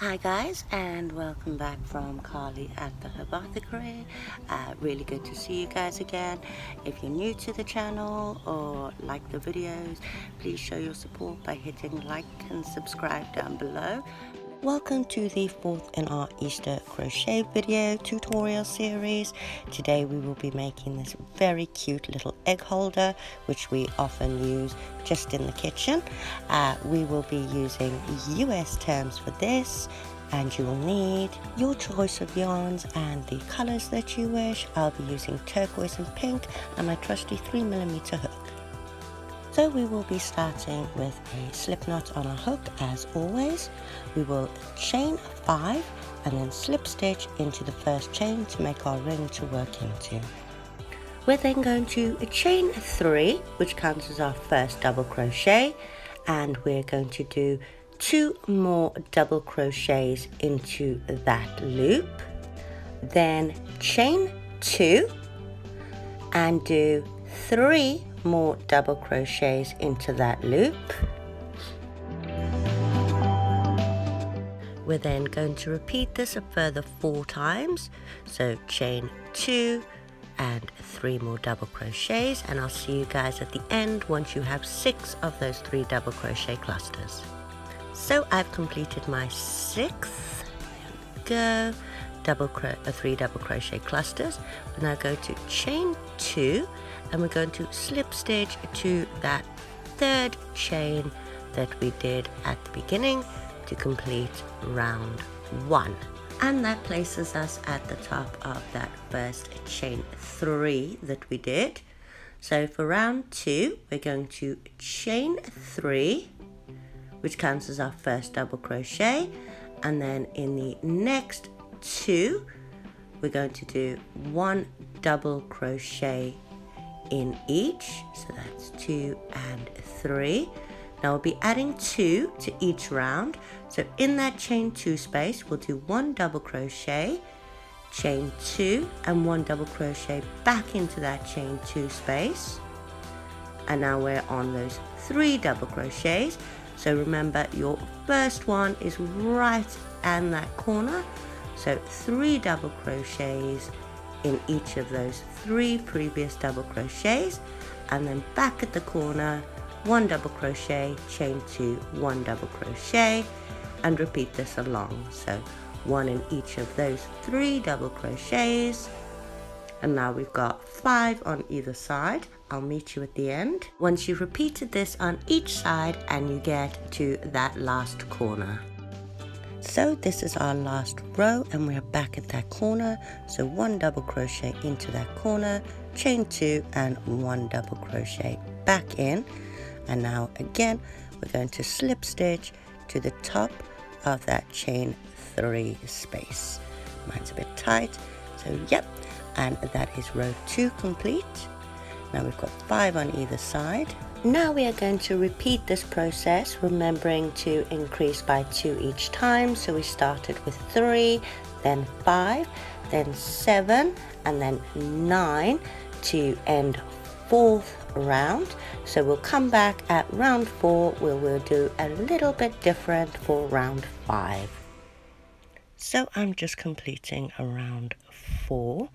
Hi guys, and welcome back from Carly at the Herbathicary. Really good to see you guys again. If you're new to the channel or like the videos, please show your support by hitting like and subscribe down below. Welcome to the fourth in our Easter crochet video tutorial series. Today we will be making this very cute little egg holder, which we often use just in the kitchen. We will be using US terms for this, and you will need your choice of yarns and the colors that you wish. I'll be using turquoise and pink and my trusty 3mm hook. So we will be starting with a slip knot on a hook as always. We will chain 5 and then slip stitch into the first chain to make our ring to work into. We're then going to chain 3, which counts as our first double crochet, and we're going to do 2 more double crochets into that loop. Then chain 2 and do 3 more double crochets into that loop. We're then going to repeat this a further 4 times, so chain 2 and 3 more double crochets, and I'll see you guys at the end once you have 6 of those 3 double crochet clusters. So I've completed my 6th. There we go. 3 double crochet clusters. We're now going to chain 2 and we're going to slip stitch to that 3rd chain that we did at the beginning to complete round 1. And that places us at the top of that first chain 3 that we did. So for round 2 we're going to chain 3, which counts as our first double crochet, and then in the next 2 we're going to do 1 double crochet in each, so that's 2 and 3. Now we'll be adding 2 to each round, so in that chain 2 space we'll do 1 double crochet, chain 2 and 1 double crochet back into that chain 2 space, and now we're on those 3 double crochets. So remember, your first one is right in that corner, so 3 double crochets in each of those 3 previous double crochets, and then back at the corner 1 double crochet, chain 2, 1 double crochet, and repeat this along, so 1 in each of those 3 double crochets. And now we've got 5 on either side. I'll meet you at the end once you've repeated this on each side and you get to that last corner. So this is our last row and we're back at that corner, so 1 double crochet into that corner, chain 2 and 1 double crochet back in, and now again we're going to slip stitch to the top of that chain 3 space. Mine's a bit tight, so yep, and that is row 2 complete. Now we've got 5 on either side. Now we are going to repeat this process, remembering to increase by 2 each time. So we started with 3, then 5, then 7, and then 9 to end 4th round. So we'll come back at round 4 where we'll do a little bit different for round 5. So I'm just completing a round 4,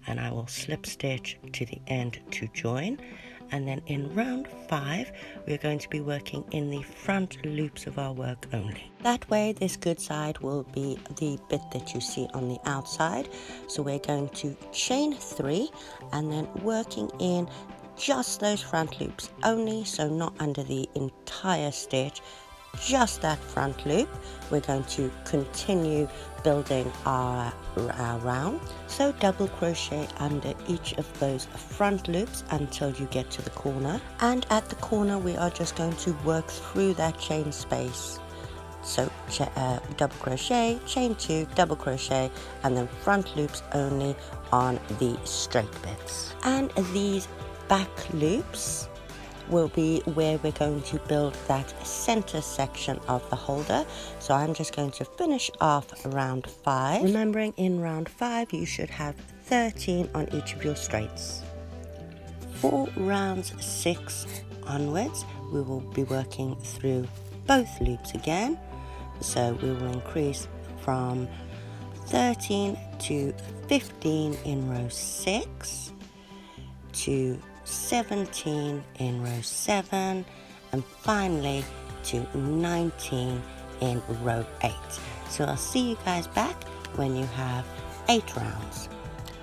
and I will slip stitch to the end to join, and then in round 5 we're going to be working in the front loops of our work only. That way this good side will be the bit that you see on the outside, so we're going to chain 3 and then working in just those front loops only, so not under the entire stitch, just that front loop. We're going to continue building our round, so double crochet under each of those front loops until you get to the corner, and at the corner we are just going to work through that chain space. So double crochet, chain 2, double crochet, and then front loops only on the straight bits. And these back loops will be where we're going to build that center section of the holder. So I'm just going to finish off round 5, remembering in round 5 you should have 13 on each of your straights. For rounds 6 onwards we will be working through both loops again, So we will increase from 13 to 15 in row 6 to 17 in row 7 and finally to 19 in row 8. So I'll see you guys back when you have 8 rounds.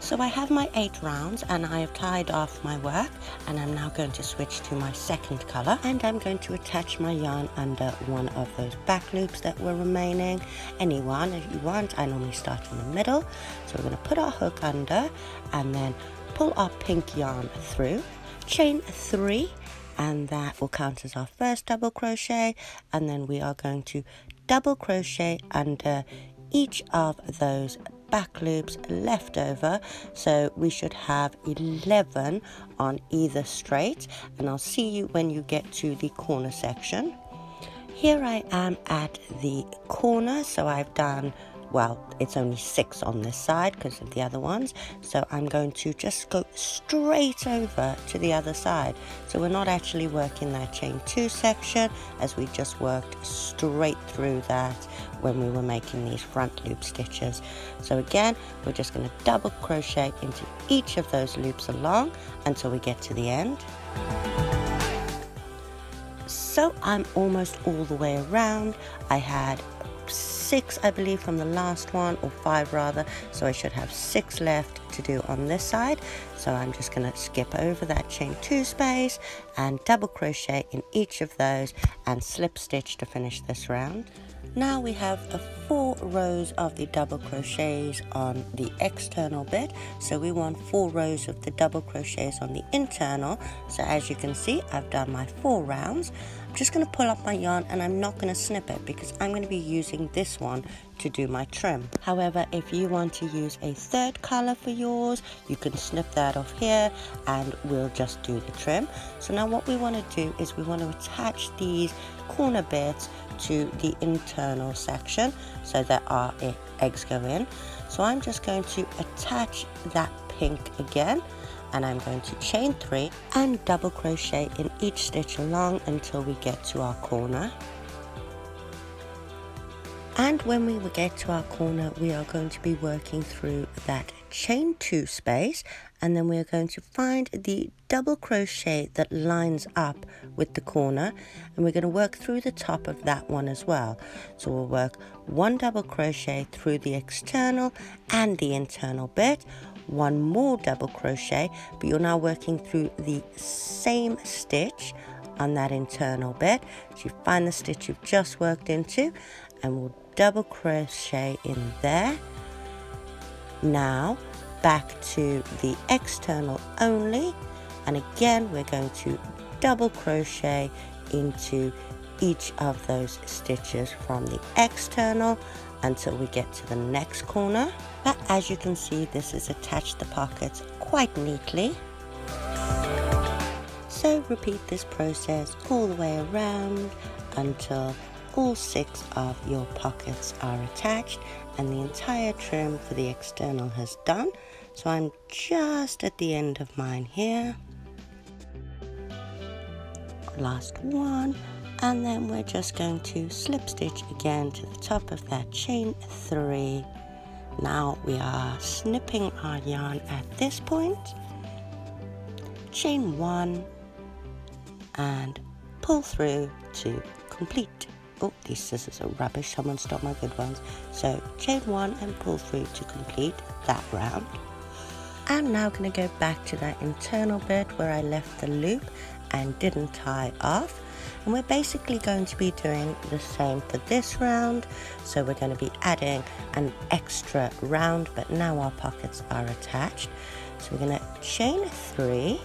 So I have my 8 rounds and I have tied off my work, and I'm now going to switch to my second color, and I'm going to attach my yarn under one of those back loops that were remaining. Any one if you want. I normally start in the middle. So we're going to put our hook under and then pull our pink yarn through, chain 3, and that will count as our first double crochet, and then we are going to double crochet under each of those back loops left over. So we should have 11 on either straight, and I'll see you when you get to the corner section. Here I am at the corner, so I've done, well, it's only 6 on this side because of the other ones, so I'm going to just go straight over to the other side. So we're not actually working that chain 2 section, as we just worked straight through that when we were making these front loop stitches. So again, we're just going to double crochet into each of those loops along until we get to the end. So I'm almost all the way around. I had 6, I believe, from the last one, or 5 rather, so I should have 6 left to do on this side. So I'm just going to skip over that chain 2 space and double crochet in each of those and slip stitch to finish this round. Now we have 4 rows of the double crochets on the external bit, so we want 4 rows of the double crochets on the internal. So as you can see, I've done my 4 rounds. I'm just going to pull up my yarn, and I'm not going to snip it because I'm going to be using this one to do my trim. However, if you want to use a third color for yours, you can snip that off here and we'll just do the trim. So now what we want to do is we want to attach these corner bits to the internal section so that our eggs go in. So I'm just going to attach that pink again, and I'm going to chain 3 and double crochet in each stitch along until we get to our corner. And when we get to our corner, we are going to be working through that chain 2 space, and then we are going to find the double crochet that lines up with the corner, and we're going to work through the top of that one as well. So we'll work 1 double crochet through the external and the internal bit, 1 more double crochet, but you're now working through the same stitch on that internal bit. So you find the stitch you've just worked into, and we'll double crochet in there. Now back to the external only, and again we're going to double crochet into each of those stitches from the external until we get to the next corner. But as you can see, this has attached the pockets quite neatly. So repeat this process all the way around until all 6 of your pockets are attached and the entire trim for the external has done. So I'm just at the end of mine here. Last one, and then we're just going to slip stitch again to the top of that chain 3. Now we are snipping our yarn at this point, chain 1 and pull through to complete. Oh, these scissors are rubbish, someone stole my good ones. So chain 1 and pull through to complete that round. I'm now going to go back to that internal bit where I left the loop and didn't tie off, and we're basically going to be doing the same for this round. So we're going to be adding an extra round, but now our pockets are attached. So we're going to chain 3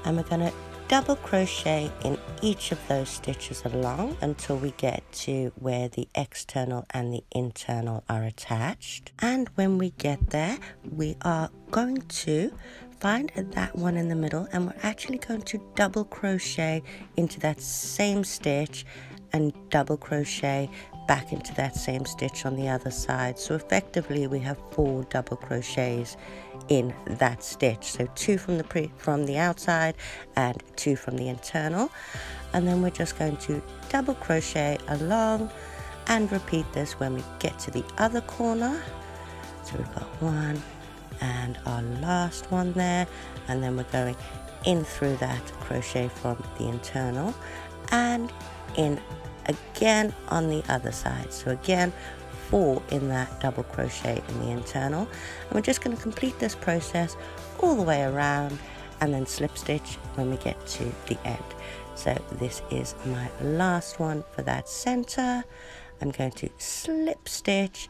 and we're going to double crochet in each of those stitches along until we get to where the external and the internal are attached. And when we get there, we are going to find that one in the middle, and we're actually going to double crochet into that same stitch and double crochet back into that same stitch on the other side. So effectively we have 4 double crochets in that stitch, so 2 from the outside and 2 from the internal. And then we're just going to double crochet along and repeat this when we get to the other corner. So we've got one and our last one there, and then we're going in through that crochet from the internal and in again on the other side. So again 4 in that double crochet in the internal, and we're just going to complete this process all the way around and then slip stitch when we get to the end. So this is my last one for that center. I'm going to slip stitch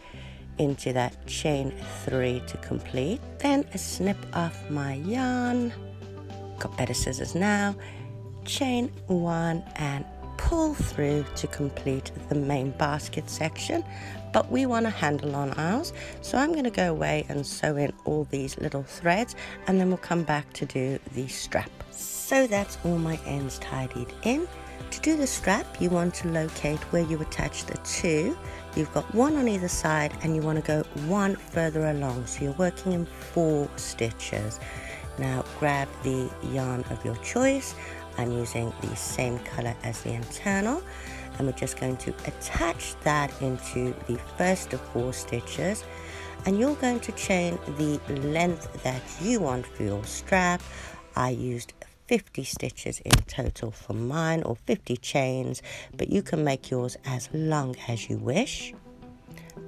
into that chain 3 to complete, then snip off my yarn, got better scissors now, chain 1 and pull through to complete the main basket section. But we want a handle on ours, so I'm going to go away and sew in all these little threads, and then we'll come back to do the strap. So that's all my ends tidied in. To do the strap, you want to locate where you attach the 2. You've got 1 on either side and you want to go 1 further along, so you're working in 4 stitches. Now grab the yarn of your choice. I'm using the same color as the internal, and we're just going to attach that into the first of 4 stitches, and you're going to chain the length that you want for your strap. I used 50 stitches in total for mine, or 50 chains, but you can make yours as long as you wish.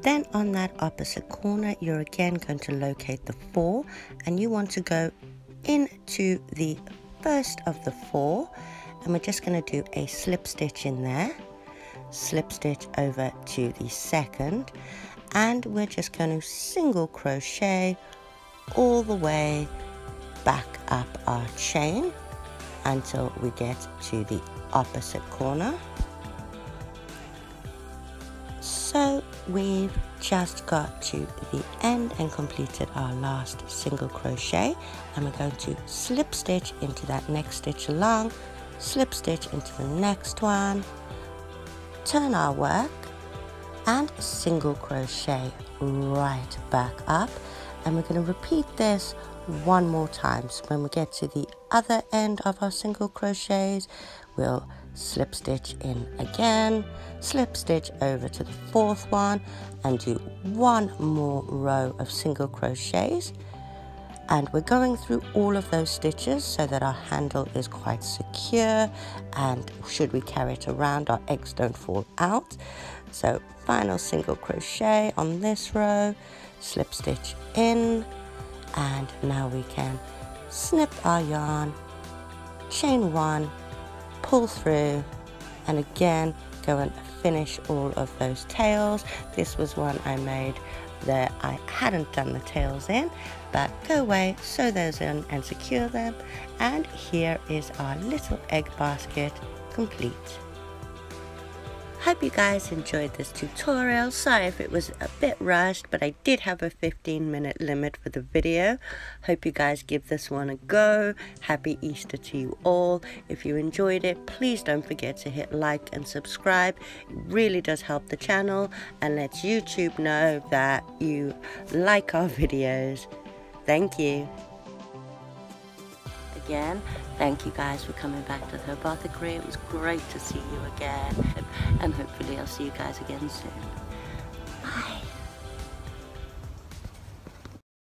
Then on that opposite corner, you're again going to locate the 4, and you want to go into the first of the 4, and we're just going to do a slip stitch in there, slip stitch over to the second, and we're just going to single crochet all the way back up our chain until we get to the opposite corner. So we've just got to the end and completed our last single crochet, and we're going to slip stitch into that next stitch along, slip stitch into the next one, turn our work and single crochet right back up, and we're going to repeat this 1 more time. So when we get to the other end of our single crochets, we'll slip stitch in again, slip stitch over to the 4th one and do 1 more row of single crochets, and we're going through all of those stitches so that our handle is quite secure, and should we carry it around, our eggs don't fall out. So final single crochet on this row, slip stitch in, and now we can snip our yarn, chain 1, pull through, and again go and finish all of those tails. This was one I made that I hadn't done the tails in, but go away, sew those in and secure them, and here is our little egg basket complete. Hope you guys enjoyed this tutorial. Sorry if it was a bit rushed, but I did have a 15-minute limit for the video. Hope you guys give this one a go. Happy Easter to you all. If you enjoyed it, please don't forget to hit like and subscribe. It really does help the channel and lets YouTube know that you like our videos. Thank you. Again, thank you guys for coming back to the Apothecary. It was great to see you again, and hopefully I'll see you guys again soon.